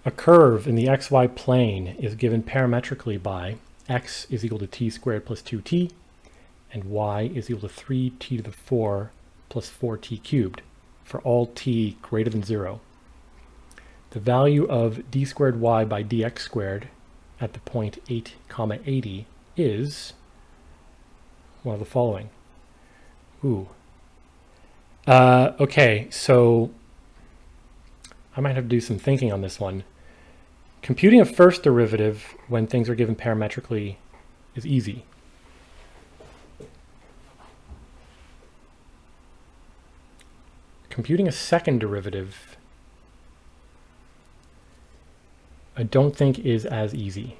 A curve in the xy plane is given parametrically by x is equal to t squared plus 2t, and y is equal to 3t to the 4 plus 4t cubed for all t greater than 0. The value of d squared y by dx squared at the point 8, 80 is one of the following. Okay, so I might have to do some thinking on this one. Computing a first derivative when things are given parametrically is easy. Computing a second derivative, I don't think is as easy.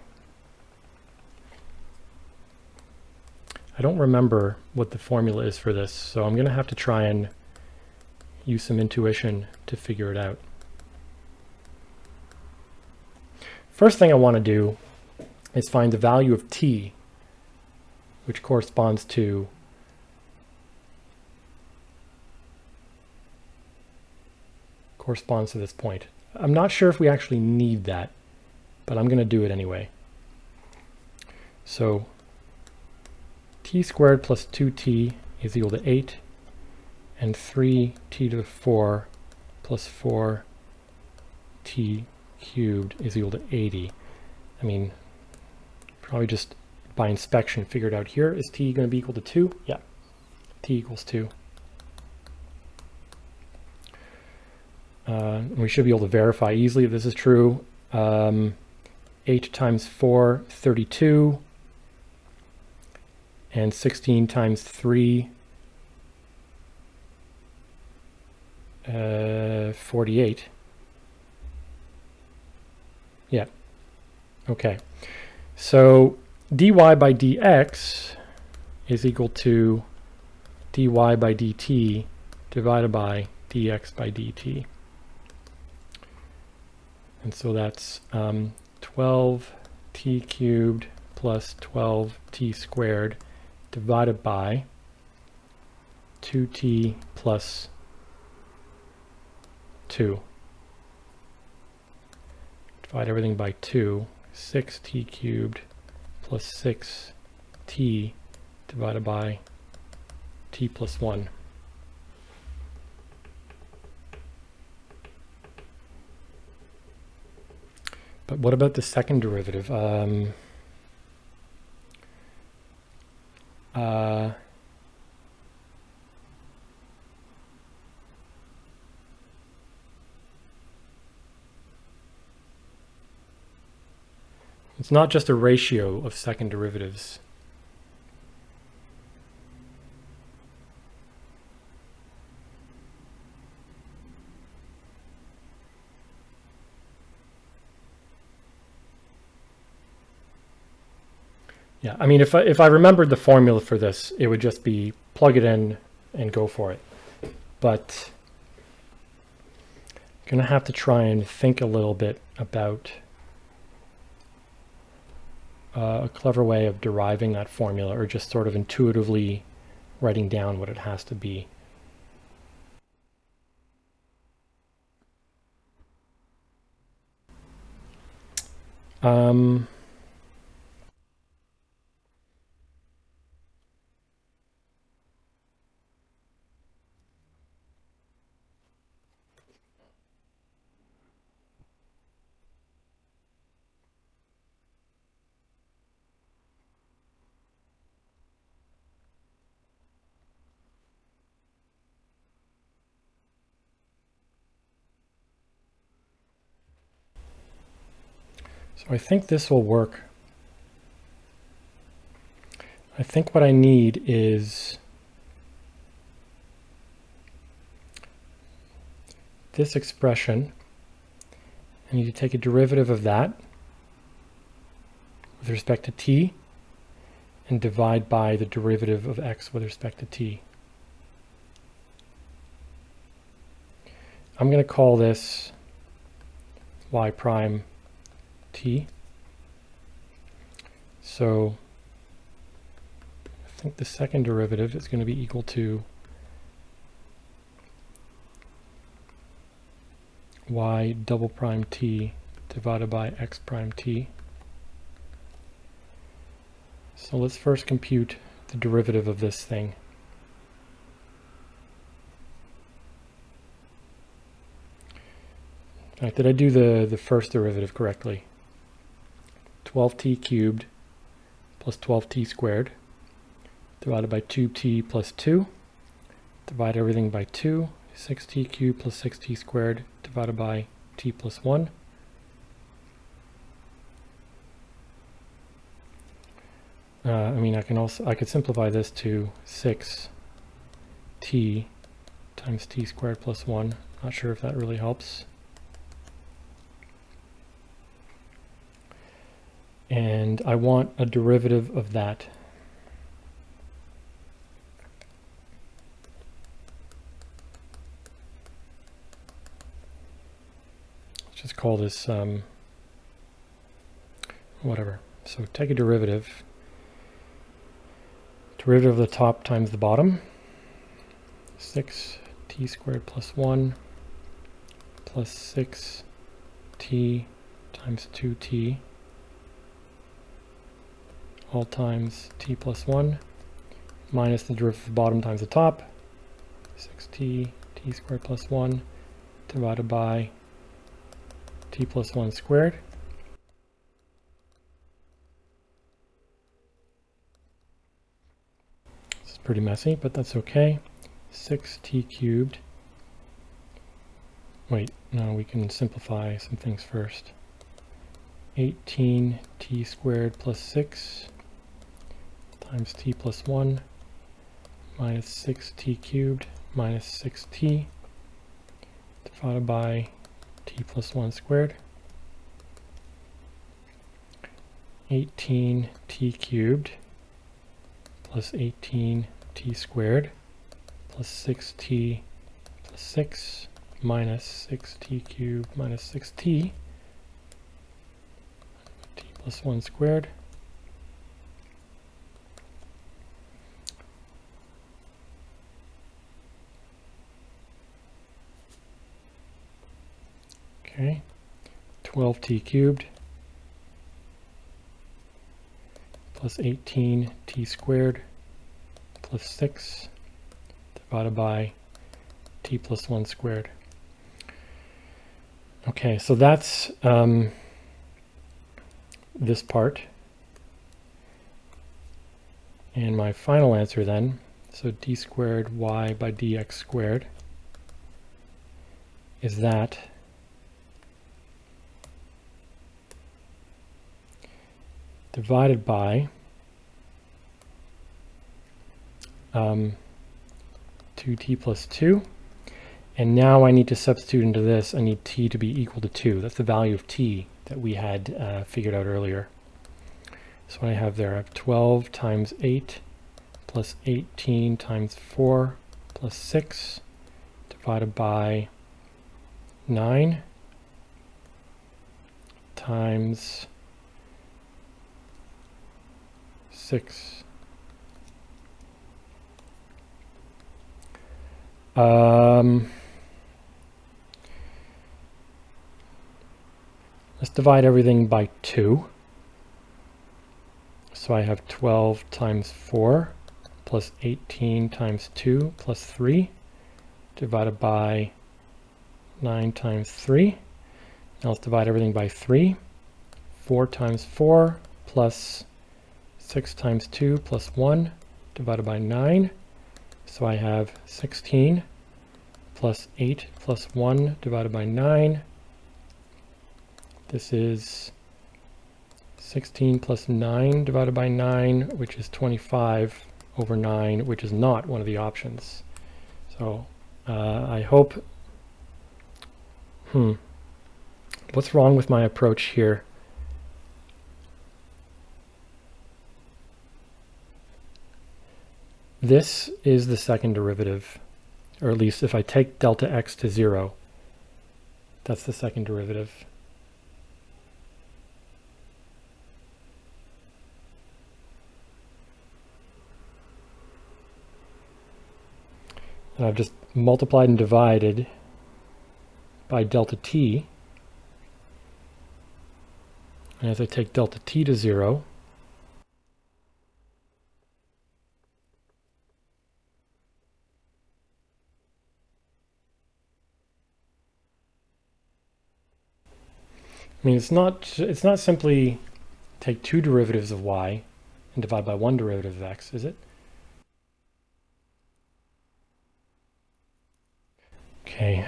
I don't remember what the formula is for this, so I'm going to have to try and use some intuition to figure it out. First thing I want to do is find the value of t, which corresponds to this point. I'm not sure if we actually need that, but I'm going to do it anyway. So t squared plus 2t is equal to 8, and 3t to the 4 plus 4t cubed is equal to 80. I mean, probably just by inspection figured out here. Is t going to be equal to 2? Yeah, t equals 2. We should be able to verify easily if this is true. 8 times 4, 32. And 16 times 3, 48. Yeah. Okay. So dy by dx is equal to dy by dt divided by dx by dt. And so that's 12t cubed plus 12t squared divided by 2t plus 2. Divide everything by 2. 6t cubed plus 6t divided by t plus 1. But what about the second derivative? It's not just a ratio of second derivatives. Yeah, I mean, if I remembered the formula for this, it would just be plug it in and go for it. But I'm going to have to try and think a little bit about a clever way of deriving that formula, or just sort of intuitively writing down what it has to be. So I think this will work. I think what I need is this expression. I need to take a derivative of that with respect to t and divide by the derivative of x with respect to t. I'm going to call this y prime t. So I think the second derivative is going to be equal to y double prime t divided by x prime t. So let's first compute the derivative of this thing. In fact, did I do the first derivative correctly? 12t cubed plus 12t squared divided by 2t plus 2. Divide everything by 2. 6t cubed plus 6t squared divided by t plus 1. I could simplify this to 6t times t squared plus 1. Not sure if that really helps. And I want a derivative of that. Let's just call this whatever. So take a derivative. Derivative of the top times the bottom. 6t squared plus 1 plus 6t times 2t all times t plus 1 minus the derivative of the bottom times the top. 6t t squared plus 1 divided by t plus 1 squared. This is pretty messy, but that's okay. 6t cubed. Wait, no, we can simplify some things first. 18t squared plus 6 times t plus 1 minus 6t cubed minus 6t divided by t plus 1 squared. 18t cubed plus 18t squared plus 6t plus 6 minus 6t cubed minus 6t t plus 1 squared. Okay, 12t cubed plus 18t squared plus 6 divided by t plus 1 squared. Okay, so that's this part. And my final answer then, so d squared y by dx squared, is that divided by 2t plus 2. And now I need to substitute into this. I need t to be equal to 2. That's the value of t that we had figured out earlier. So what I have there, I have 12 times 8 plus 18 times 4 plus 6 divided by 9 times 6. Let's divide everything by 2. So I have 12 times 4 plus 18 times 2 plus 3 divided by 9 times 3. Now let's divide everything by 3. 4 times 4 plus 6 times 2 plus 1 divided by 9. So I have 16 plus 8 plus 1 divided by 9. This is 16 plus 9 divided by 9, which is 25 over 9, which is not one of the options. So I hope... What's wrong with my approach here? This is the second derivative, or at least if I take delta x to 0, that's the second derivative. And I've just multiplied and divided by delta t. And as I take delta t to 0, I mean, it's not simply take two derivatives of y and divide by one derivative of x, is it? Okay,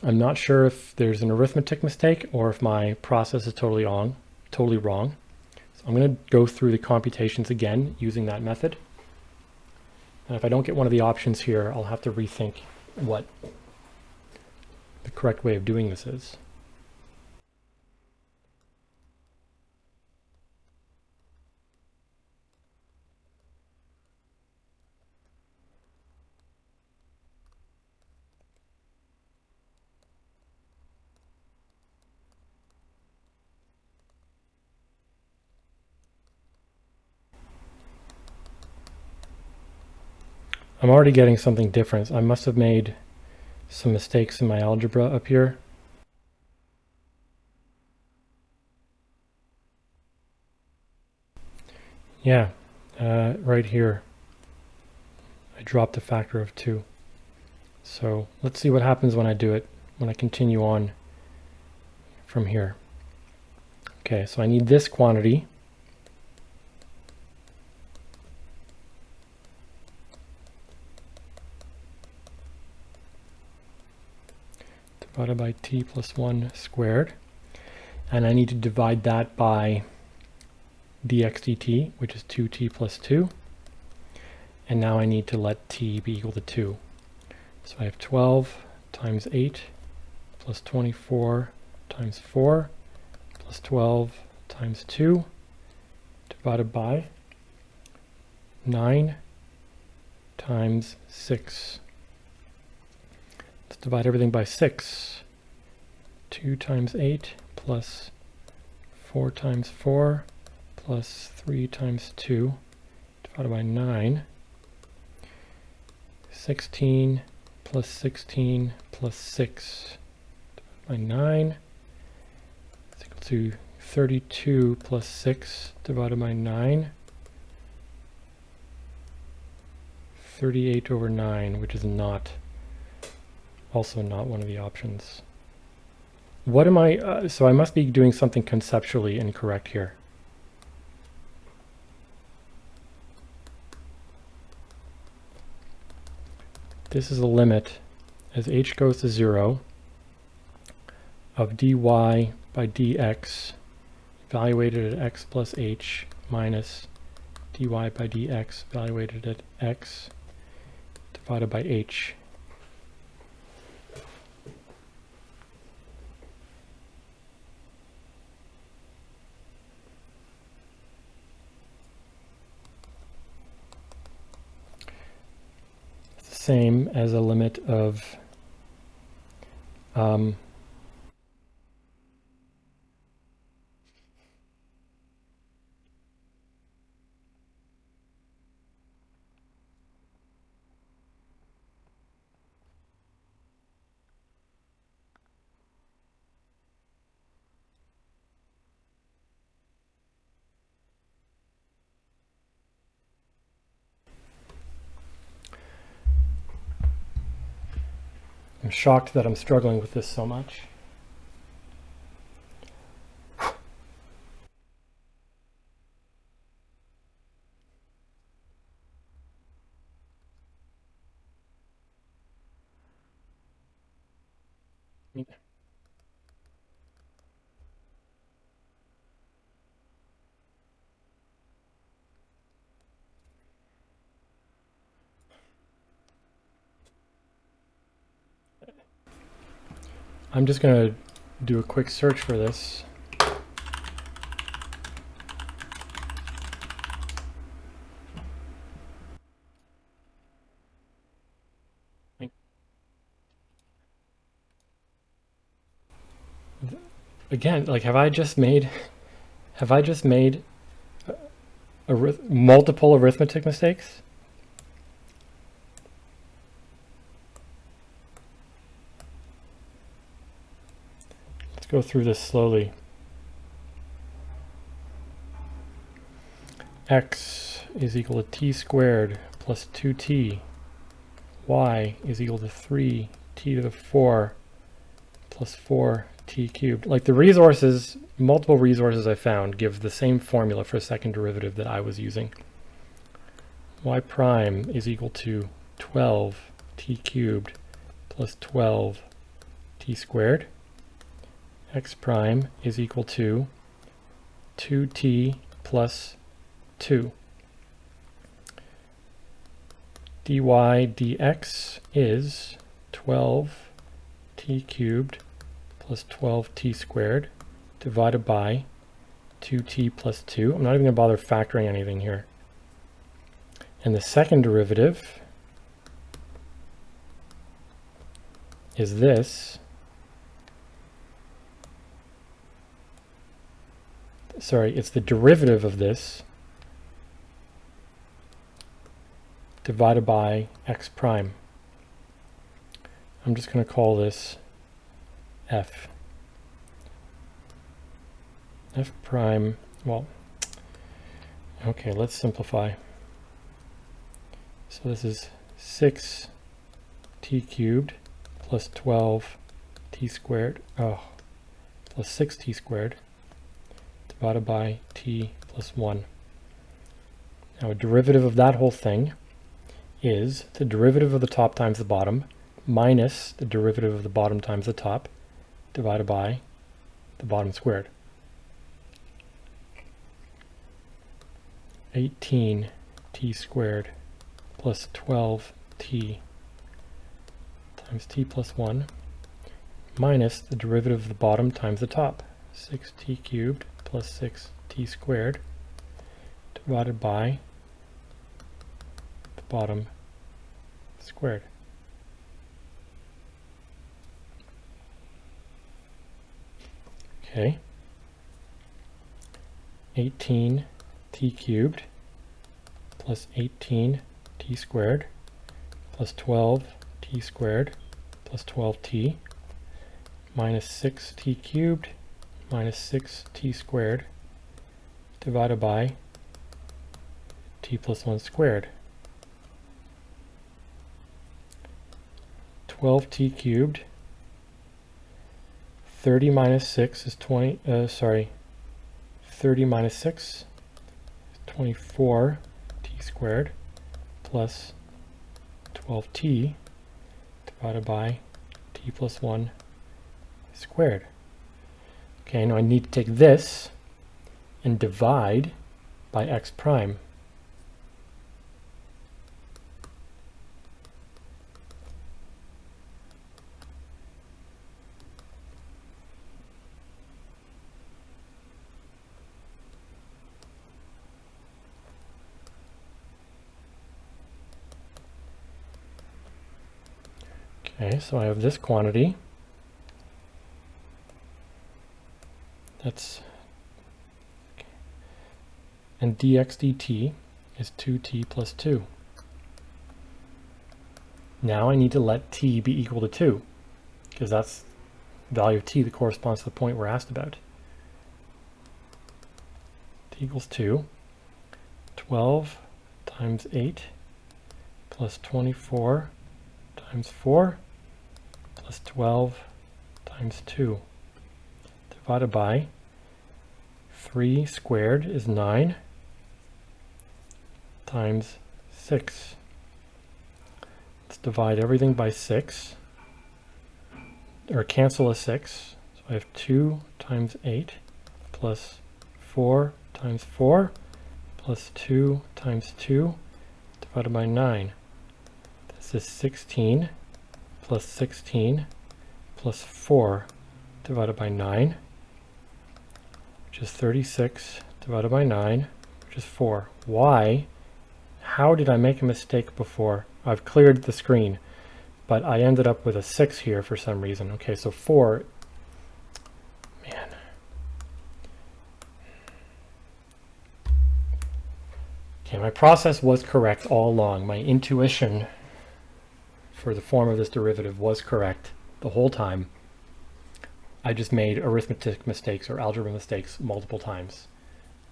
I'm not sure if there's an arithmetic mistake or if my process is totally wrong. So I'm going to go through the computations again using that method. And if I don't get one of the options here, I'll have to rethink what the correct way of doing this is. I'm already getting something different. I must have made some mistakes in my algebra up here. Yeah, right here, I dropped a factor of 2. So let's see what happens when I do it, when I continue on from here. Okay, so I need this quantity. Divided by t plus 1 squared. And I need to divide that by dx dt, which is 2t plus 2. And now I need to let t be equal to 2. So I have 12 times 8 plus 24 times 4 plus 12 times 2 divided by 9 times 6. Let's divide everything by 6. 2 times 8 plus 4 times 4 plus 3 times 2 divided by 9. 16 plus 16 plus 6 divided by 9 is equal to 32 plus 6 divided by 9. 38 over 9, which is also not one of the options. What am I, so I must be doing something conceptually incorrect here. This is a limit as h goes to 0 of dy by dx evaluated at x plus h minus dy by dx evaluated at x divided by h. Same as a limit of I'm shocked that I'm struggling with this so much. I'm just going to do a quick search for this. Again, like, have I just made multiple arithmetic mistakes? Let's go through this slowly. x is equal to t squared plus 2t. Y is equal to 3t to the 4 plus 4t cubed. Like the resources, multiple resources I found give the same formula for a second derivative that I was using. Y prime is equal to 12t cubed plus 12t squared. X prime is equal to 2t plus 2. dy dx is 12t cubed plus 12t squared divided by 2t plus 2. I'm not even going to bother factoring anything here. And the second derivative is this. Sorry, it's the derivative of this divided by x prime. I'm just going to call this f. F prime, well, okay, let's simplify. So this is 6t cubed plus 12t squared, plus 6t squared divided by t plus 1. Now a derivative of that whole thing is the derivative of the top times the bottom minus the derivative of the bottom times the top divided by the bottom squared. 18t squared plus 12t times t plus 1 minus the derivative of the bottom times the top, 6t cubed plus 6t squared divided by the bottom squared. Okay, 18t cubed plus 18t squared plus 12t squared plus 12t minus 6t cubed minus 6t squared divided by t plus 1 squared. 12t cubed, 30 minus 6 is 30 minus 6 is 24t squared plus 12t divided by t plus 1 squared. Okay, now I need to take this and divide by x prime. Okay, so I have this quantity. That's, okay. And dx dt is 2t plus 2. Now I need to let t be equal to 2, because that's the value of t that corresponds to the point we're asked about. T equals 2. 12 times 8 plus 24 times 4 plus 12 times 2 divided by 3 squared is 9 times 6. Let's divide everything by 6, or cancel a 6. So I have 2 times 8 plus 4 times 4 plus 2 times 2 divided by 9. This is 16 plus 16 plus 4 divided by 9, which is 36 divided by 9, which is 4. Why? How did I make a mistake before? I've cleared the screen, but I ended up with a 6 here for some reason. Okay, so 4, man. Okay, my process was correct all along. My intuition for the form of this derivative was correct the whole time. I just made arithmetic mistakes or algebra mistakes multiple times.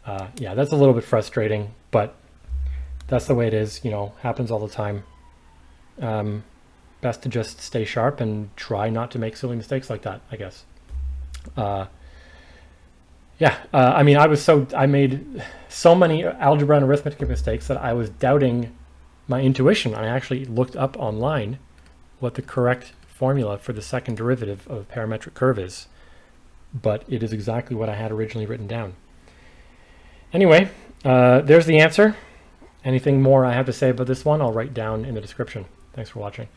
Yeah, that's a little bit frustrating, but that's the way it is, you know, happens all the time. Best to just stay sharp and try not to make silly mistakes like that, I guess. I mean, I made so many algebra and arithmetic mistakes that I was doubting my intuition. I actually looked up online what the correct formula for the second derivative of a parametric curve is, but it is exactly what I had originally written down. Anyway, there's the answer. Anything more I have to say about this one, I'll write down in the description. Thanks for watching.